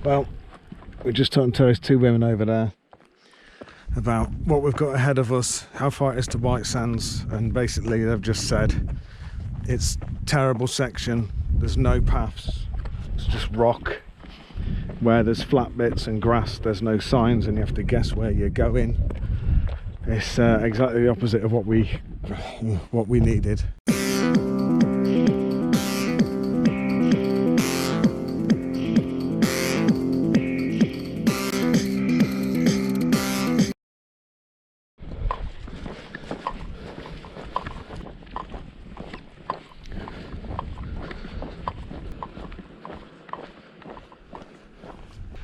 Well, we're just talking to those two women over there about what we've got ahead of us, how far it is to Whitesands, and basically they've just said it's terrible section, there's no paths, it's just rock. Where there's flat bits and grass, there's no signs and you have to guess where you're going. It's exactly the opposite of what we needed.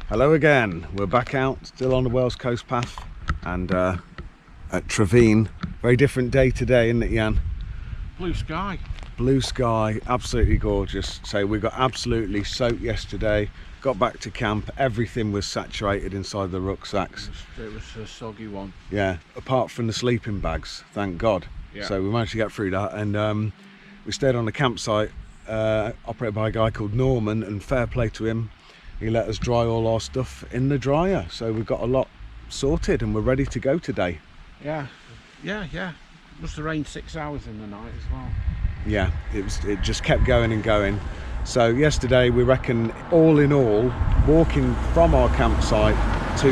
Hello again, we're back out, still on the Wales Coast Path and at Trefin. Very different day today, isn't it, Jan? Blue sky. Blue sky, absolutely gorgeous. So we got absolutely soaked yesterday, got back to camp, everything was saturated inside the rucksacks. It was a soggy one. Yeah, apart from the sleeping bags, thank God. Yeah. So we managed to get through that, and we stayed on a campsite operated by a guy called Norman, and fair play to him. He let us dry all our stuff in the dryer, so we've got a lot sorted and we're ready to go today. Yeah. Must have rained 6 hours in the night as well. Yeah, it just kept going and going. So yesterday, we reckon all in all, walking from our campsite to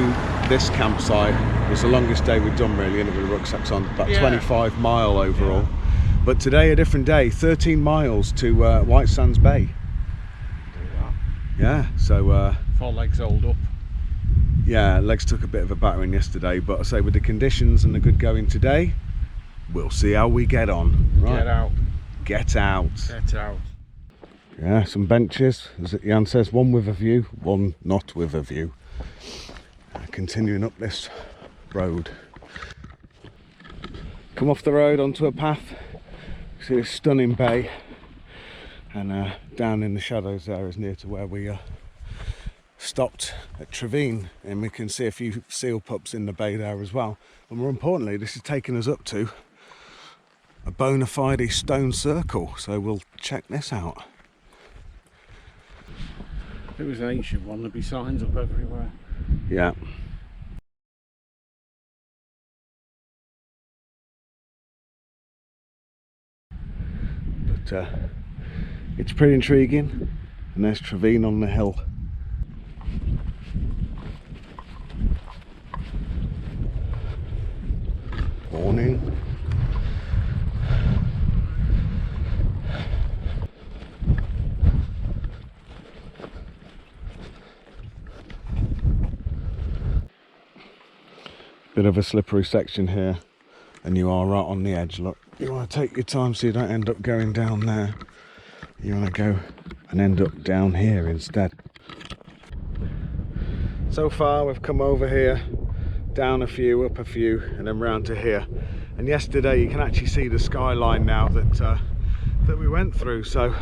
this campsite was the longest day we've done really, and with the rucksacks on, about 25 mile overall. Yeah. But today a different day, 13 miles to Whitesands Bay. Yeah, so 4 legs hold up. Yeah, legs took a bit of a battering yesterday, but I say with the conditions and the good going today, we'll see how we get on. Right. Get out. Get out. Get out. Yeah, some benches, as Jan says, one with a view, one not with a view. Continuing up this road. Come off the road onto a path, see a stunning bay. And down in the shadows there is near to where we stopped at Trefin, and we can see a few seal pups in the bay there as well. And more importantly, this is taking us up to a bona fide stone circle, so we'll check this out. If it was an ancient one, there'd be signs up everywhere. Yeah. But it's pretty intriguing, and there's Trefin on the hill. Morning. Bit of a slippery section here, and you are right on the edge. Look, you want to take your time so you don't end up going down there. You want to go and end up down here instead. So far we've come over here, down a few, up a few, and then round to here. And yesterday you can actually see the skyline now that we went through. So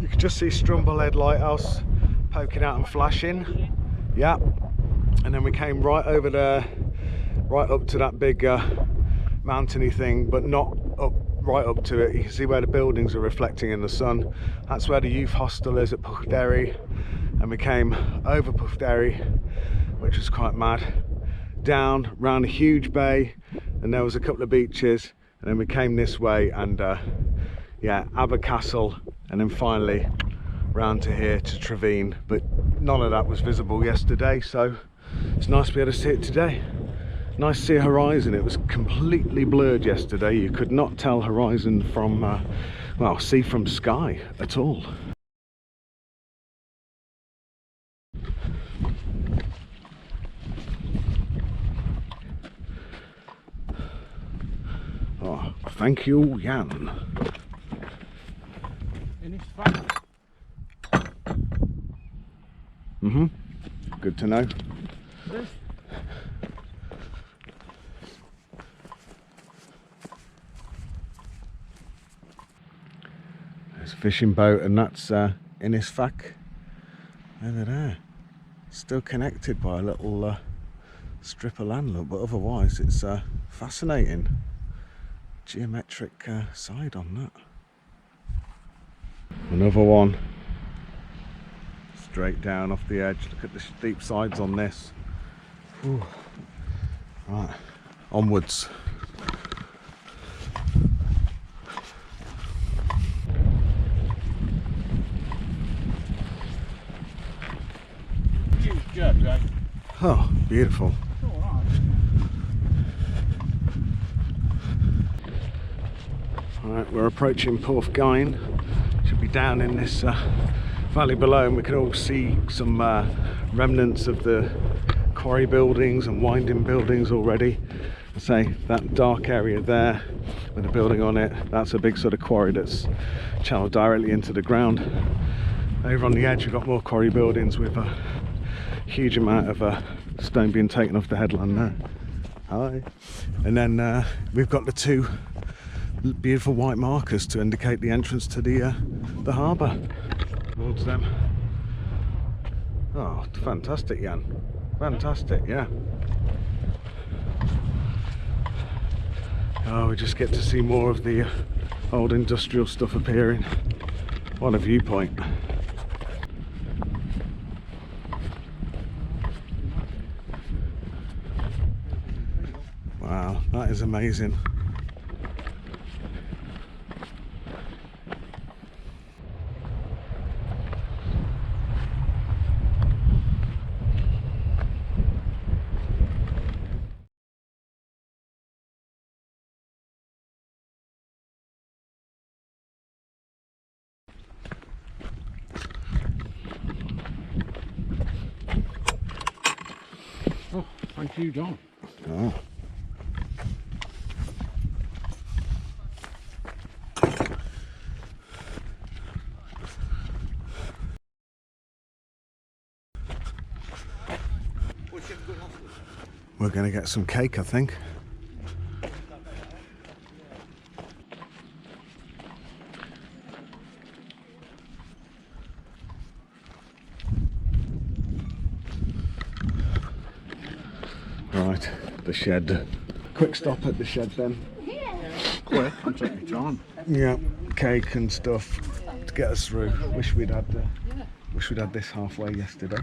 you can just see Strumblehead Lighthouse poking out and flashing. Yeah. And then we came right over there, right up to that big mountainy thing, but not up right up to it. You can see where the buildings are reflecting in the sun. That's where the youth hostel is at Porthgain, and we came over Porthgain, which was quite mad, down round a huge bay, and there was a couple of beaches, and then we came this way, and yeah, aber-pwll, and then finally round to here to Trefin. But none of that was visible yesterday, so it's nice to be able to see it today. Nice to see a horizon. It was completely blurred yesterday. You could not tell horizon from, well, sea from sky at all. Oh, thank you, Jan. Ynys Fach. Good to know. This. There's a fishing boat, and that's Ynys Fach over there. Still connected by a little strip of land, look, but otherwise it's fascinating. Geometric side on that. Another one. straight down off the edge. Look at the steep sides on this. Whew. Right, onwards. Oh, beautiful. Alright, we're approaching Porthgain. Should be down in this valley below, and we can all see some remnants of the quarry buildings and winding buildings already. I say that dark area there with a building on it, that's a big sort of quarry that's channeled directly into the ground. Over on the edge we've got more quarry buildings with a huge amount of stone being taken off the headland there. Hi. And then we've got the two beautiful white markers to indicate the entrance to the harbour. Towards them. Oh, fantastic, Jan. Fantastic, yeah. Oh, we just get to see more of the old industrial stuff appearing. What a viewpoint. Wow, that is amazing. Oh, thank you, John. Oh. We're going to get some cake, I think. Right, the shed. Quick stop at the shed then. Quick, I'm taking John. Yeah, cake and stuff to get us through. Wish we'd had this halfway yesterday.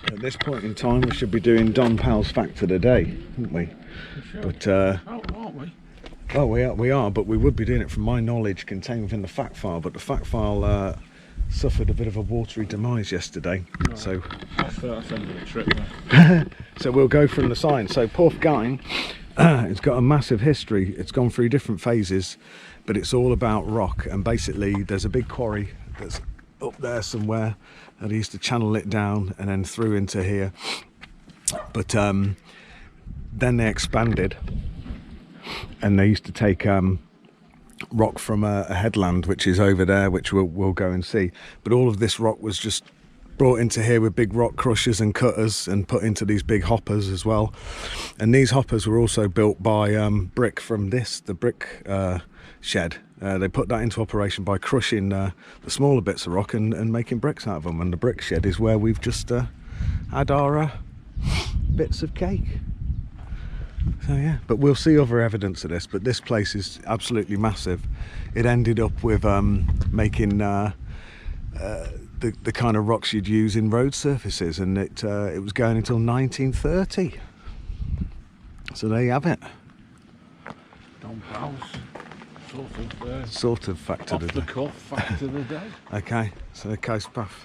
At this point in time, we should be doing Don Powell's fact of the day, wouldn't we? Sure. But aren't we? oh, we are, but we would be doing it from my knowledge contained within the fact file. But the fact file suffered a bit of a watery demise yesterday, right. So that's the end of the trip there. so we'll go from the sign. So Porthgain, it's got a massive history. It's gone through different phases, but it's all about rock. And basically, there's a big quarry that's up there somewhere, and they used to channel it down and then through into here. But then they expanded, and they used to take rock from a headland which is over there, which we'll go and see. But all of this rock was just brought into here with big rock crushers and cutters and put into these big hoppers as well. And these hoppers were also built by brick from the brick shed. They put that into operation by crushing the smaller bits of rock and making bricks out of them. And the brick shed is where we've just had our bits of cake. So yeah, but we'll see other evidence of this. But this place is absolutely massive. It ended up with making the kind of rocks you'd use in road surfaces, and it was going until 1930. So there you have it. Don Powell's sort of fact of the day. Off the cuff fact of the day. Okay, so the coast path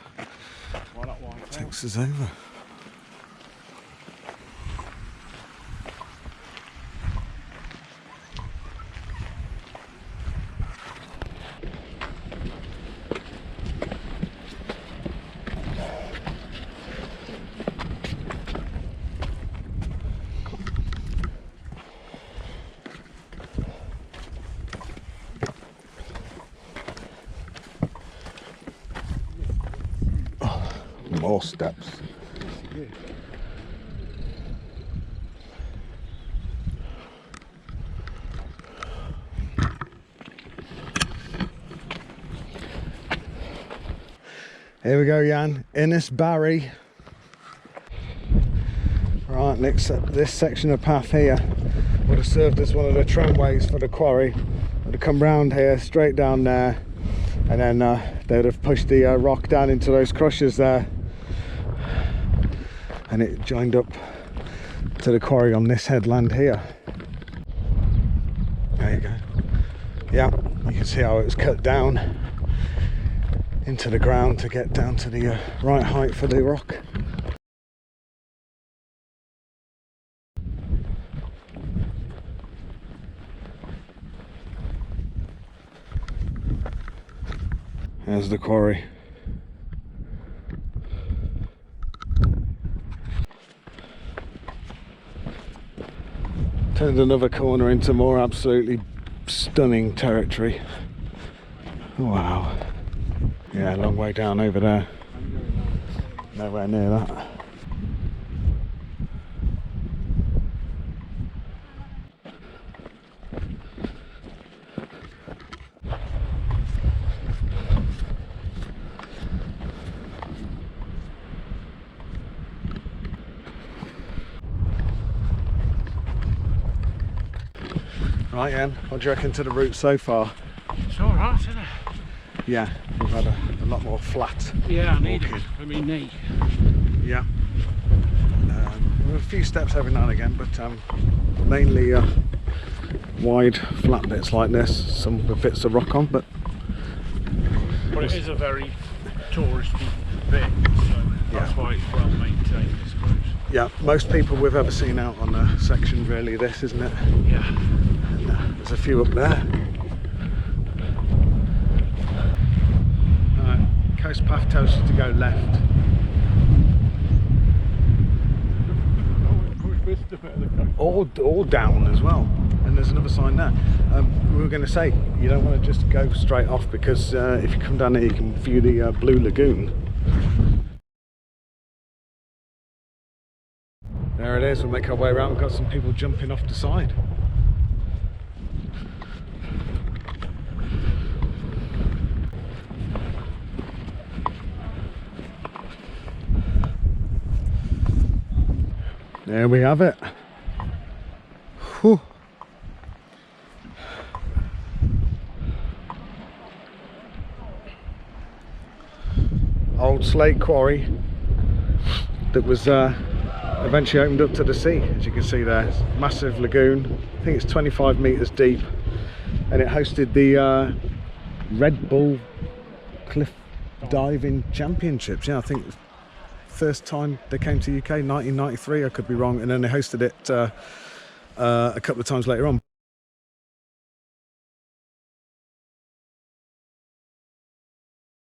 takes us over. More steps. Here we go, Jan. Ynys Fach. Right, next this section of path here would have served as one of the tramways for the quarry. Would have come round here, straight down there, and then they'd have pushed the rock down into those crushers there, and it joined up to the quarry on this headland here. There you go. Yeah, you can see how it was cut down into the ground to get down to the right height for the rock. There's the quarry. Turned another corner into more absolutely stunning territory. Wow. Yeah, a long way down over there. Nowhere near that. Right, Ian, what do you reckon to the route so far? It's alright, isn't it? Yeah, we've had a lot more flat. Yeah, I need it for my knee. Yeah. There were a few steps every now and again, but mainly wide, flat bits like this, some with bits of rock on, but it is a very touristy bit, so that's why it's well maintained, I suppose. Yeah, most people we've ever seen out on a section really this, isn't it? Yeah. And, there's a few up there. Coast path tells you to go left. Or down as well. And there's another sign there. We were going to say, you don't want to just go straight off, because if you come down here you can view the Blue Lagoon. There it is, we'll make our way around. We've got some people jumping off the side. There we have it. Whew. Old slate quarry that was eventually opened up to the sea, as you can see there. It's a massive lagoon. I think it's 25 meters deep, and it hosted the Red Bull Cliff Diving Championships. Yeah, I think first time they came to UK, 1993, I could be wrong, and then they hosted it a couple of times later on.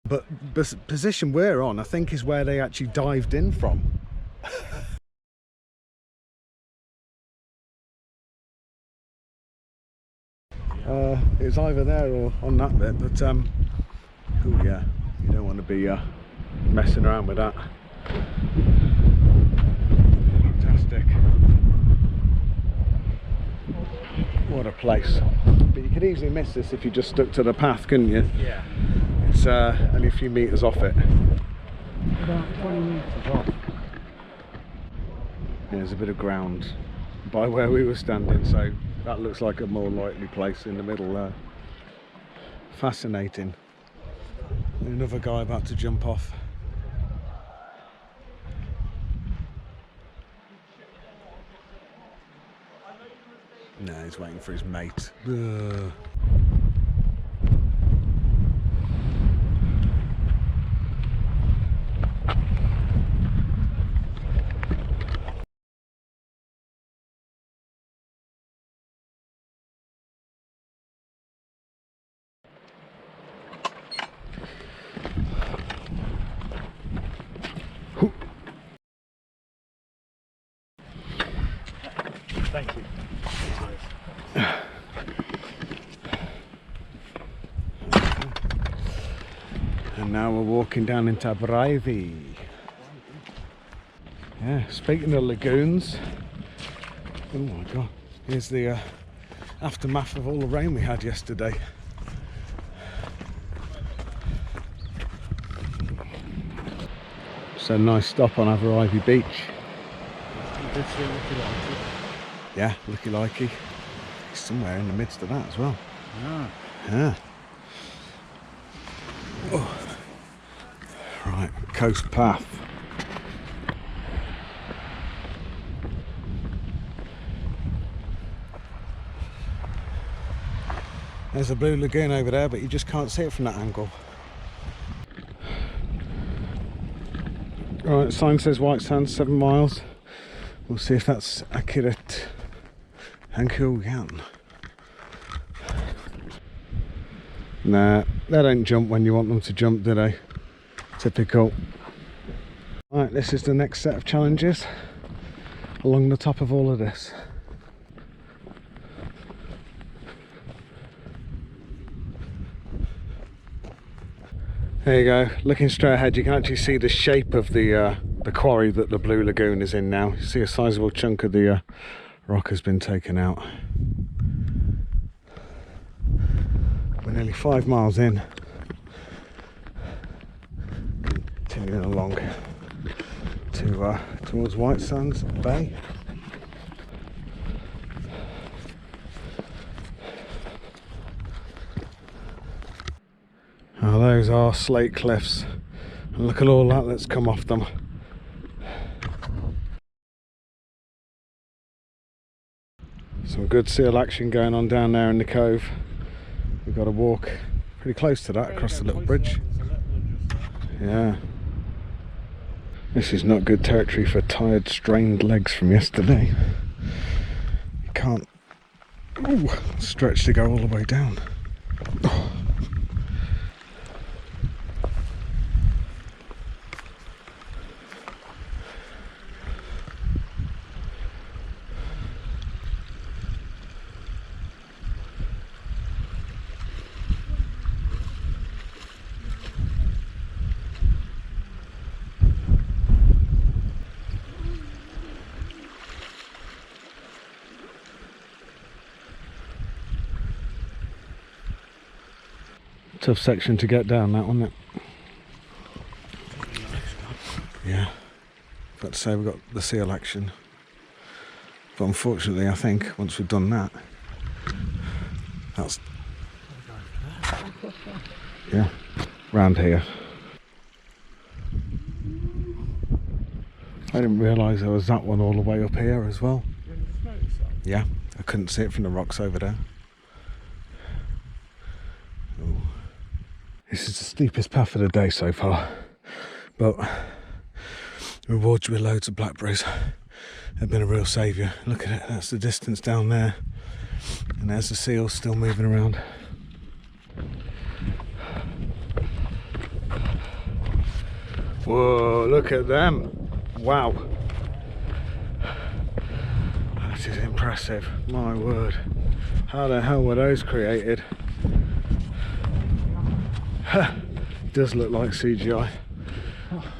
But the position we're on, I think, is where they actually dived in from. It's either there or on that bit, but oh yeah, you don't want to be messing around with that. Fantastic. What a place. But you could easily miss this if you just stuck to the path, couldn't you? Yeah. It's only a few metres off it. About 20 metres off. There's a bit of ground by where we were standing, so that looks like a more likely place in the middle there. Fascinating. Another guy about to jump off. No, he's waiting for his mate. Ugh. Thank you. And now we're walking down into Abereiddy. Yeah, speaking of lagoons, oh my god, here's the aftermath of all the rain we had yesterday. So nice stop on Abereiddy beach. Yeah, lookalike. He's somewhere in the midst of that as well. Yeah. Yeah. Oh. Right, coast path. There's a Blue Lagoon over there, but you just can't see it from that angle. Alright, sign says Whitesands, 7 miles. We'll see if that's accurate. Penclegyr. Nah, they don't jump when you want them to jump, do they? Typical. Right, this is the next set of challenges along the top of all of this. There you go, looking straight ahead you can actually see the shape of the quarry that the Blue Lagoon is in now. You see a sizable chunk of the rock has been taken out. We're nearly 5 miles in. Continuing along to towards Whitesands Bay. Oh, those are slate cliffs, and look at all that that's come off them. Some good seal action going on down there in the cove. We've got to walk pretty close to that across the little bridge. Yeah. This is not good territory for tired, strained legs from yesterday. You can't stretch to go all the way down. Oh. Tough section to get down, that one. Yeah, got to say we've got the seal action, but unfortunately I think once we've done that, that's yeah, round here. I didn't realise there was that one all the way up here as well. Yeah, I couldn't see it from the rocks over there. Ooh. This is the steepest path of the day so far, but rewards with loads of blackberries have been a real saviour. Look at it, that's the distance down there, and there's the seals still moving around. Whoa, look at them! Wow, that is impressive, my word. How the hell were those created? It does look like CGI.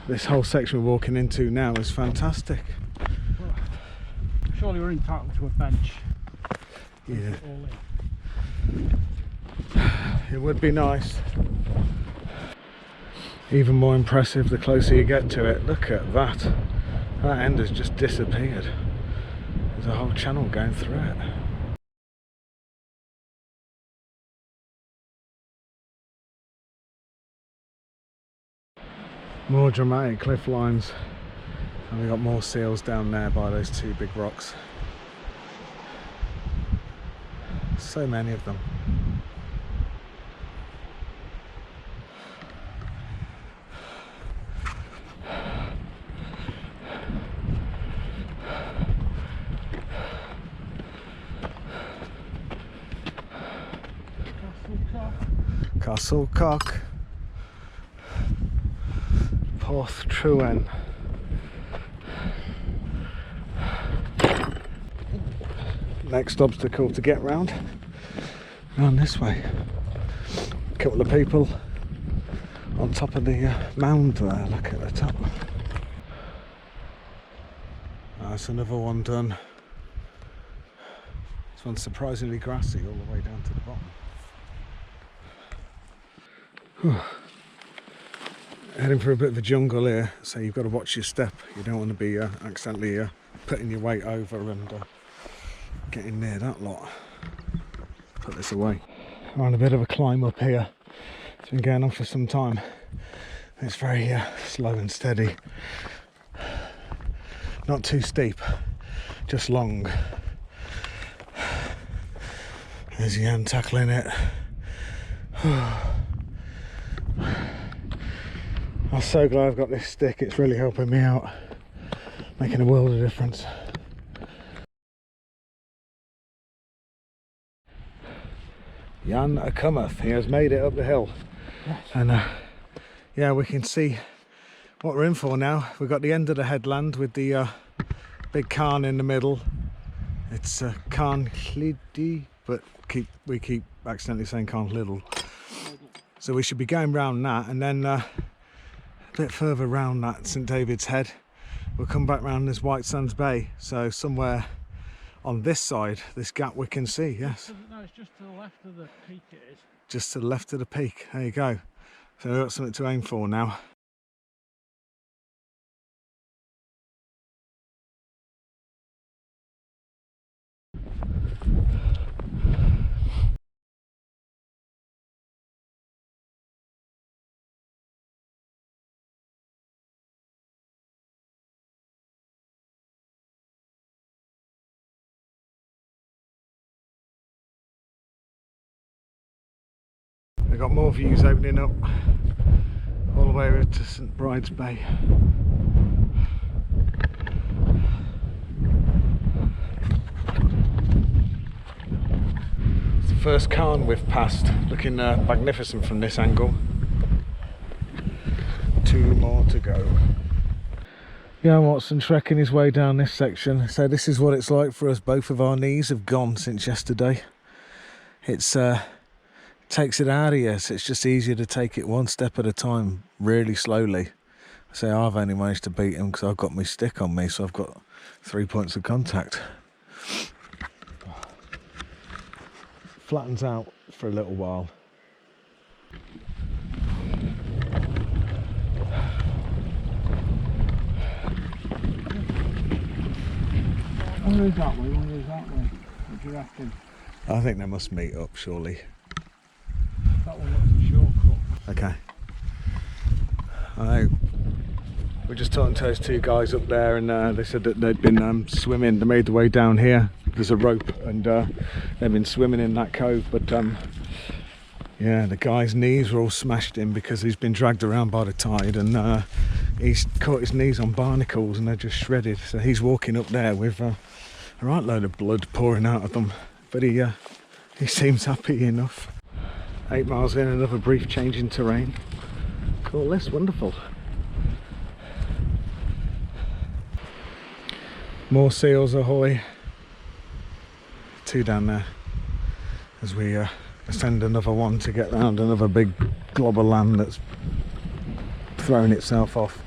This whole section we're walking into now is fantastic. Surely we're entitled to a bench. Yeah. It would be nice. Even more impressive the closer you get to it. Look at that. That end has just disappeared. There's a whole channel going through it. More dramatic cliff lines, and we've got more seals down there by those 2 big rocks. So many of them. Castle Cock. Porthgain. Next obstacle to get round this way. A couple of people on top of the mound there. Look at the top. That's another one done. This one's surprisingly grassy all the way down to the bottom. Whew. Heading for a bit of a jungle here, so you've got to watch your step. You don't want to be accidentally putting your weight over and getting near that lot. Put this away. We're on a bit of a climb up here, It's been going on for some time. It's very slow and steady. Not too steep, just long. There's Jan tackling it. I'm so glad I've got this stick, it's really helping me out, making a world of difference. Jan cometh, he has made it up the hill. Yes. And yeah, we can see what we're in for now. We've got the end of the headland with the big cairn in the middle. It's Penclegyr, but we keep accidentally saying Penclegyr. So we should be going round that, and then a bit further round that St David's Head, we'll come back round this Whitesands Bay. So somewhere on this side, this gap we can see, yes. No, it's just to the left of the peak it is. Just to the left of the peak, there you go. So we've got something to aim for now. We've got more views opening up all the way over to St Bride's Bay. It's the first cairn we've passed, looking magnificent from this angle. 2 more to go. Jan Watson trekking his way down this section. So this is what it's like for us. Both of our knees have gone since yesterday. It's takes it out of you, so it's just easier to take it one step at a time, really slowly. I say I've only managed to beat him because I've got my stick on me, so I've got 3 points of contact. Flattens out for a little while. One goes that way, one goes that way. What do you reckon? I think they must meet up, surely. That one looks a shortcut. Okay. I know. We're just talking to those 2 guys up there, and they said that they'd been swimming. They made the way down here. There's a rope, and they've been swimming in that cove. But yeah, the guy's knees were all smashed in because he's been dragged around by the tide, and he's caught his knees on barnacles, and they're just shredded. So he's walking up there with a right load of blood pouring out of them. But he seems happy enough. 8 miles in, another brief change in terrain. Call this wonderful. More seals ahoy. 2 down there as we ascend another one to get round another big glob of land that's thrown itself off.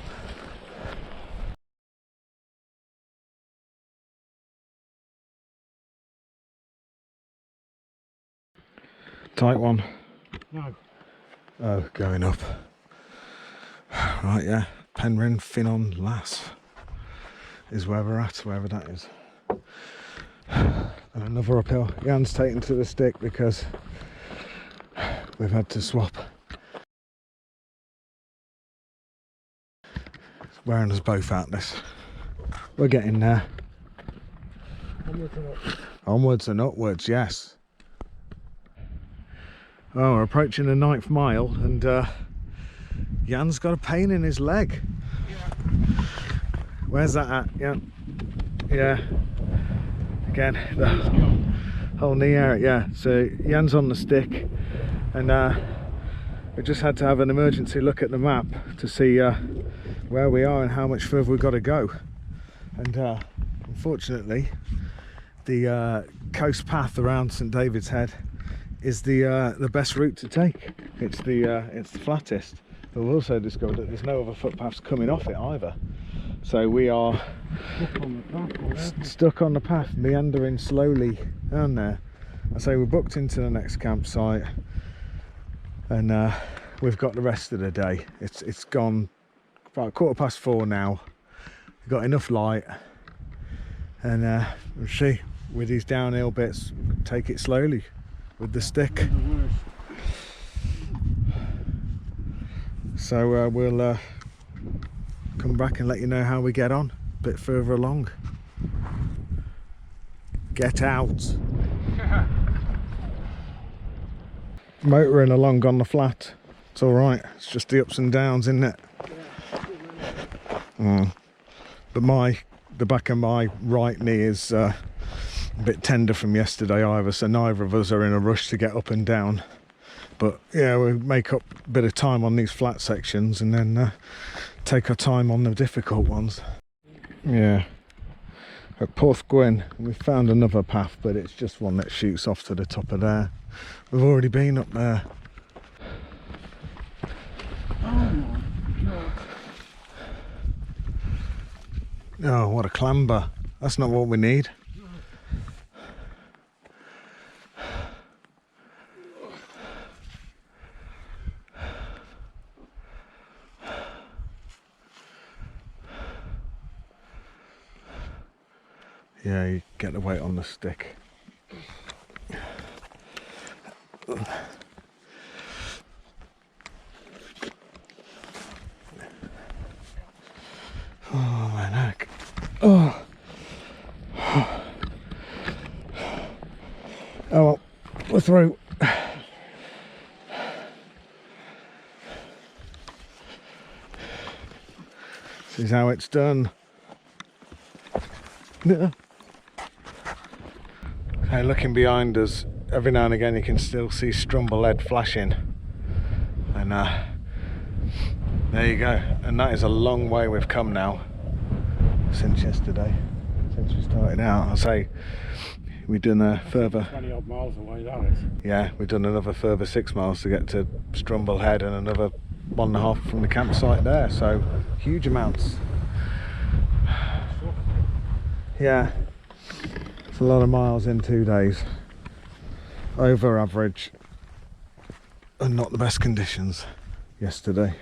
Tight one. No. Oh, going up. Right, yeah. Penryn Finnon Lass is where we're at, wherever that is. And another uphill. Jan's taken to the stick because we've had to swap. It's wearing us both out this. We're getting there. Onwards and upwards, yes. Oh, we're approaching the 9th mile, and Jan's got a pain in his leg. Yeah. Where's that at? Yeah. Yeah. Again, the whole knee area. Yeah. So Jan's on the stick, and we just had to have an emergency look at the map to see where we are and how much further we've got to go. And unfortunately, the coast path around St David's Head is the best route to take. It's the flattest, but we've also discovered that there's no other footpaths coming off it either. So we are stuck on the path, meandering slowly down there. I say we're booked into the next campsite, and we've got the rest of the day. It's gone about 4:15 now. We've got enough light, and we'll see with these downhill bits, take it slowly with the stick. So we'll come back and let you know how we get on a bit further along. Get out. Motoring along on the flat, it's all right. It's just the ups and downs, isn't it? But the back of my right knee is a bit tender from yesterday either, so neither of us are in a rush to get up and down. But yeah, we'll make up a bit of time on these flat sections and then take our time on the difficult ones. Yeah, at Porthgain we found another path, but it's just one that shoots off to the top of there. We've already been up there. Oh my god. Oh, what a clamber. That's not what we need. Yeah, you get the weight on the stick. Oh, my neck. Oh. Oh well, we're through. This is how it's done. Yeah. Okay, looking behind us, every now and again you can still see Strumblehead flashing, and there you go. And that is a long way we've come now since yesterday, since we started out. I'll say we've done a further 20 odd miles away, that is. Yeah, we've done another further 6 miles to get to Strumblehead and another 1.5 from the campsite there, so huge amounts. Yeah, it's a lot of miles in 2 days, over average, and not the best conditions yesterday.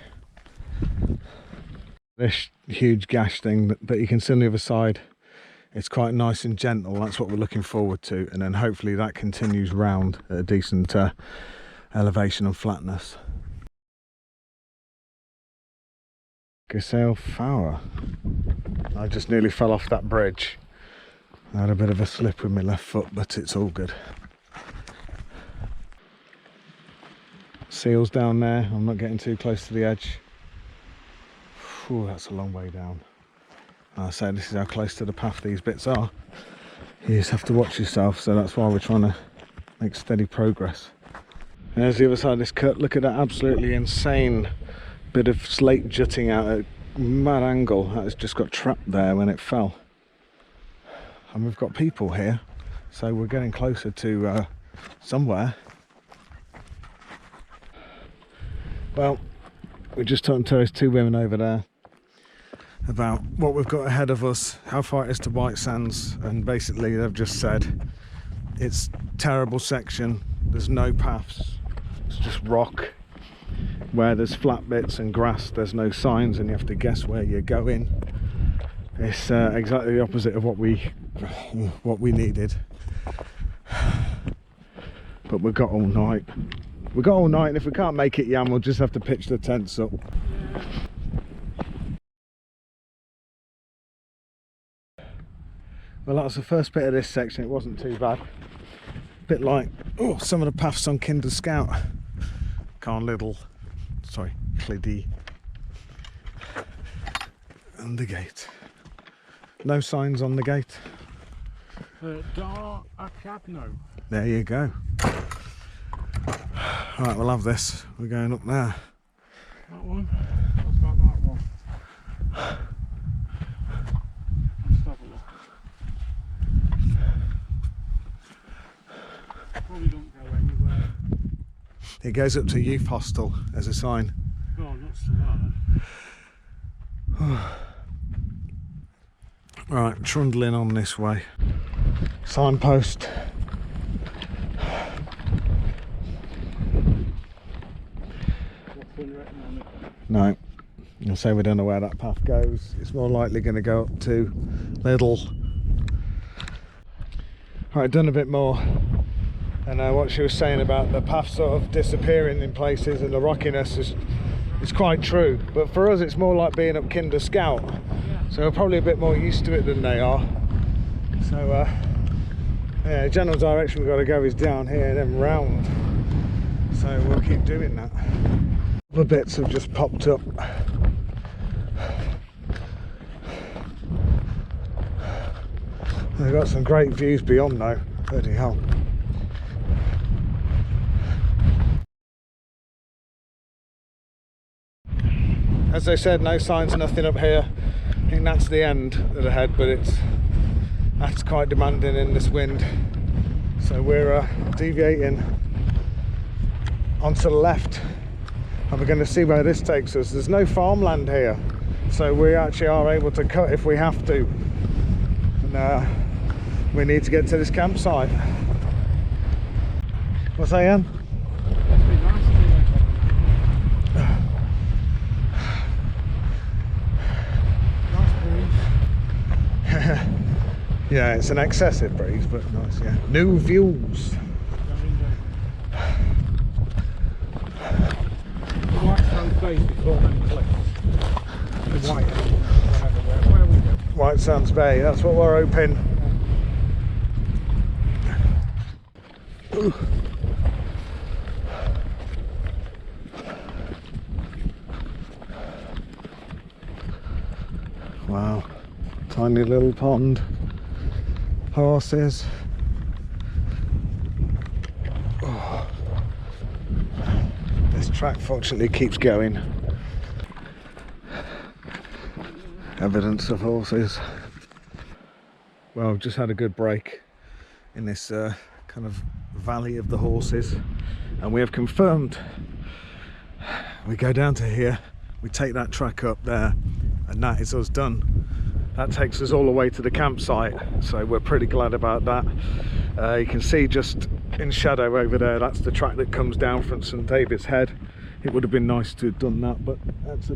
This huge gash thing that you can see on the other side, it's quite nice and gentle. That's what we're looking forward to, and then hopefully that continues round at a decent elevation and flatness. Ynys Fach. I just nearly fell off that bridge. I had a bit of a slip with my left foot, but it's all good. Seals down there. I'm not getting too close to the edge. Whew, that's a long way down. I say this is how close to the path these bits are. You just have to watch yourself, so that's why we're trying to make steady progress. There's the other side of this cut. Look at that absolutely insane bit of slate jutting out at a mad angle. That has just got trapped there when it fell. And we've got people here, so we're getting closer to somewhere. Well, we just talked to those two women over there about what we've got ahead of us, how far it is to Whitesands, and basically they've just said it's a terrible section, there's no paths, it's just rock. Where there's flat bits and grass, there's no signs and you have to guess where you're going. It's exactly the opposite of what we needed. But we've got all night. We've got all night, and if we can't make it, Jan, we'll just have to pitch the tents up. Well, that was the first bit of this section. It wasn't too bad. A bit like some of the paths on Kinder Scout. Cliddy. And the gate. No signs on the gate. There you go. Right, we'll have this. We're going up there. That one? What's about that one? Let's have a look. Probably don't go anywhere. It goes up to youth hostel as a sign. Oh, not to that. Right, trundling on this way. Signpost. No, I'll say we don't know where that path goes. It's more likely going to go up to Limahl. Right, done a bit more. And what she was saying about the path sort of disappearing in places and the rockiness is it's quite true. But for us, it's more like being up Kinder Scout. So we're probably a bit more used to it than they are. So yeah, general direction we've got to go is down here and then round. So we'll keep doing that. The bits have just popped up. They've got some great views beyond though. Bloody hell. As I said, no signs of nothing up here. I think that's the end of the head, but that's quite demanding in this wind. So we're deviating onto the left, and we're going to see where this takes us. There's no farmland here, so we actually are able to cut if we have to. And we need to get to this campsite. What's that, Ian? Yeah, it's an excessive breeze, but nice, yeah. New views. Whitesands Bay before many cliffs. Where are we going? Whitesands Bay, that's what we're hoping. Ooh. Wow, tiny little pond. Horses. Oh. This track fortunately keeps going. Evidence of horses. Well, we've just had a good break in this kind of valley of the horses, and we have confirmed we go down to here, we take that track up there, and that is us done. That takes us all the way to the campsite, so we're pretty glad about that. You can see just in shadow over there, that's the track that comes down from St David's Head. It would have been nice to have done that, but that's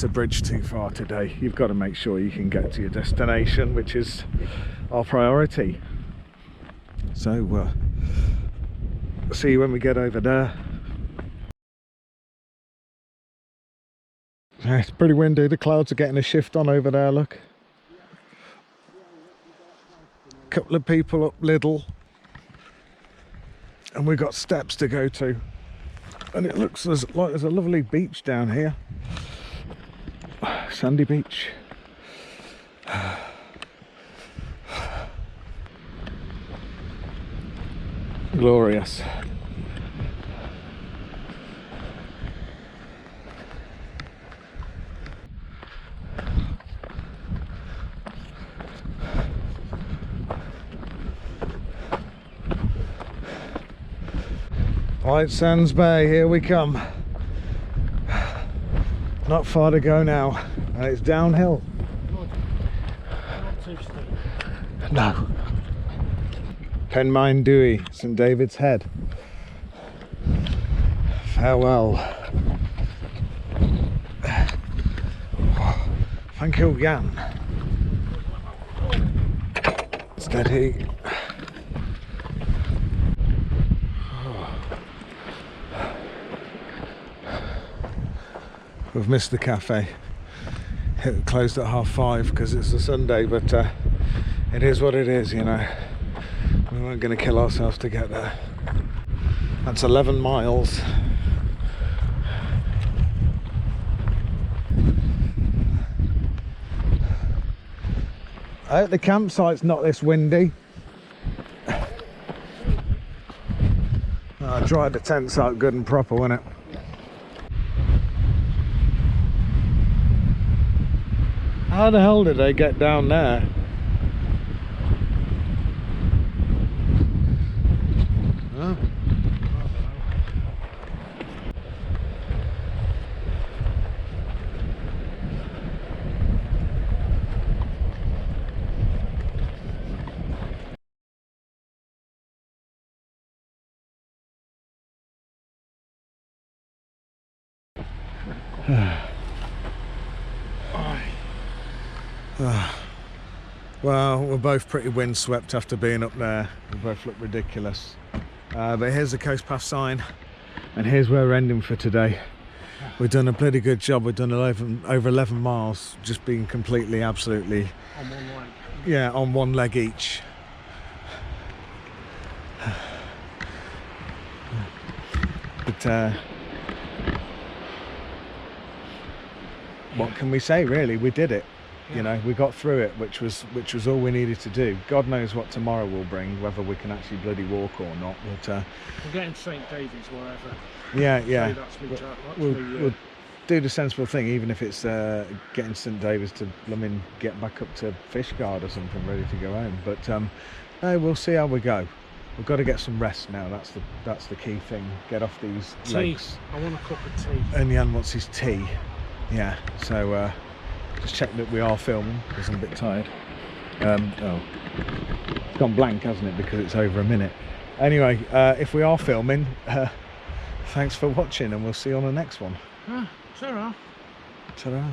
a bridge too far today. You've got to make sure you can get to your destination, which is our priority. So we'll see you when we get over there. It's pretty windy, the clouds are getting a shift on over there, look. A couple of people up Liddle, and we've got steps to go to. And it looks like there's a lovely beach down here. Sandy beach. Glorious. Whitesands Bay, here we come. Not far to go now, and it's downhill. Not too steep. No. Penmine Dewey, St David's Head. Farewell. Penclegyr. Steady. We've missed the cafe. It closed at 5:30 because it's a Sunday, but it is what it is, you know. We weren't going to kill ourselves to get there. That's 11 miles. I hope the campsite's not this windy. I dried the tents out good and proper, wasn't it? How the hell did they get down there? Huh? Well, we're both pretty windswept after being up there. We both look ridiculous. But here's the coast path sign, and here's where we're ending for today. We've done a pretty good job. We've done over 11 miles, just being completely, absolutely, on one leg. yeah, on one leg each. But what can we say, really? We did it. You know, we got through it, which was all we needed to do. God knows what tomorrow will bring, whether we can actually bloody walk or not. But we're getting St David's wherever. Yeah. So We'll do the sensible thing, even if it's getting St David's to get back up to Fishguard or something, ready to go home. But no, we'll see how we go. We've got to get some rest now. That's the key thing. Get off these legs. I want a cup of tea. And Jan wants his tea. Yeah. So just check that we are filming because I'm a bit tired. Oh, it's gone blank, hasn't it? Because it's over a minute. Anyway, if we are filming, thanks for watching, and we'll see you on the next one. Ta-ra. Ta-ra.